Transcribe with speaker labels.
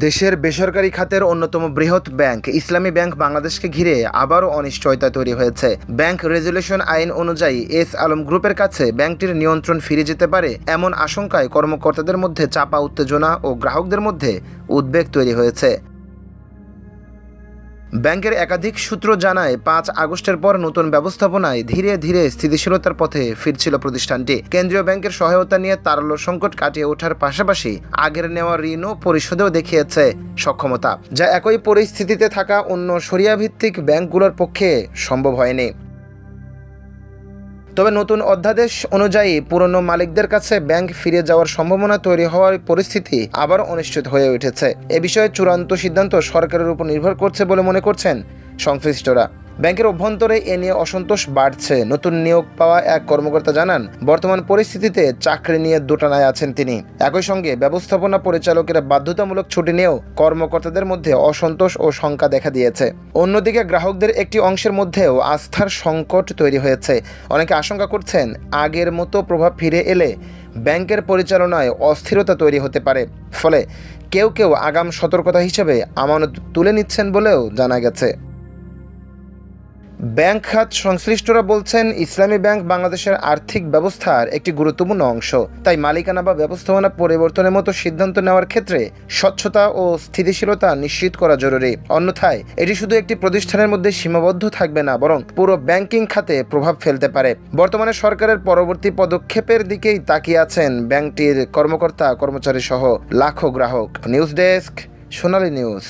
Speaker 1: দেশের বেসরকারি খাতের অন্যতম বৃহৎ ব্যাংক ইসলামী ব্যাংক বাংলাদেশকে ঘিরে আবারও অনিশ্চয়তা তৈরি হয়েছে। ব্যাংক রেজুলেশন আইন অনুযায়ী এস আলম গ্রুপের কাছে ব্যাংকটির নিয়ন্ত্রণ ফিরে যেতে পারে এমন আশঙ্কায় কর্মকর্তাদের মধ্যে চাপা উত্তেজনা ও গ্রাহকদের মধ্যে উদ্বেগ তৈরি হয়েছে। ব্যাংকের একাধিক সূত্র জানায় ৫ আগস্টের পর নতুন ব্যবস্থাপনায় ধীরে ধীরে স্থিতিশীলতার পথে ফিরছিল প্রতিষ্ঠানটি। কেন্দ্রীয় ব্যাংকের সহায়তা নিয়ে তারল্য সংকট কাটিয়ে ওঠার পাশাপাশি আগের নেওয়া ঋণ ও পরিশোধেও দেখিয়েছে সক্ষমতা, যা একই পরিস্থিতিতে থাকা অন্য শরিয়াভিত্তিক ব্যাংকগুলোর পক্ষে সম্ভব হয়নি। তবে নতুন অধ্যাদেশ অনুযায়ী পুরনো মালিকদের কাছে ব্যাংক ফিরে যাওয়ার সম্ভাবনা তৈরি হওয়ার পরিস্থিতি আবার অনিশ্চিত হয়ে উঠেছে। এ বিষয়ে চূড়ান্ত সিদ্ধান্ত সরকারের উপর নির্ভর করছে বলে মনে করছেন সংশ্লিষ্টরা। ব্যাংকের অভ্যন্তরে এ নিয়ে অসন্তোষ বাড়ছে। নতুন নিয়োগ পাওয়া এক কর্মকর্তা জানান, বর্তমান পরিস্থিতিতে চাকরি নিয়ে দোটানায় আছেন তিনি। একই সঙ্গে ব্যবস্থাপনা পরিচালকেরা বাধ্যতামূলক ছুটি নিয়েও কর্মকর্তাদের মধ্যে অসন্তোষ ও শঙ্কা দেখা দিয়েছে। অন্যদিকে গ্রাহকদের একটি অংশের মধ্যেও আস্থার সংকট তৈরি হয়েছে। অনেকে আশঙ্কা করছেন, আগের মতো প্রভাব ফিরে এলে ব্যাংকের পরিচালনায় অস্থিরতা তৈরি হতে পারে। ফলে কেউ কেউ আগাম সতর্কতা হিসেবে আমানত তুলে নিচ্ছেন বলেও জানা গেছে। ব্যাংক খাত সংশ্লিষ্টরা বলছেন, ইসলামী ব্যাংক বাংলাদেশের আর্থিক ব্যবস্থার একটি গুরুত্বপূর্ণ অংশ। তাই মালিকানা বা ব্যবস্থাপনা পরিবর্তনের মতো সিদ্ধান্ত নেওয়ার ক্ষেত্রে স্বচ্ছতা ও স্থিতিশীলতা নিশ্চিত করা জরুরি। অন্যথায় এটি শুধু একটি প্রতিষ্ঠানের মধ্যে সীমাবদ্ধ থাকবে না, বরং পুরো ব্যাংকিং খাতে প্রভাব ফেলতে পারে। বর্তমানে সরকারের পরবর্তী পদক্ষেপের দিকেই তাকিয়ে আছেন ব্যাংকটির কর্মকর্তা কর্মচারী সহ লাখো গ্রাহক। নিউজ ডেস্ক, সোনালী নিউজ।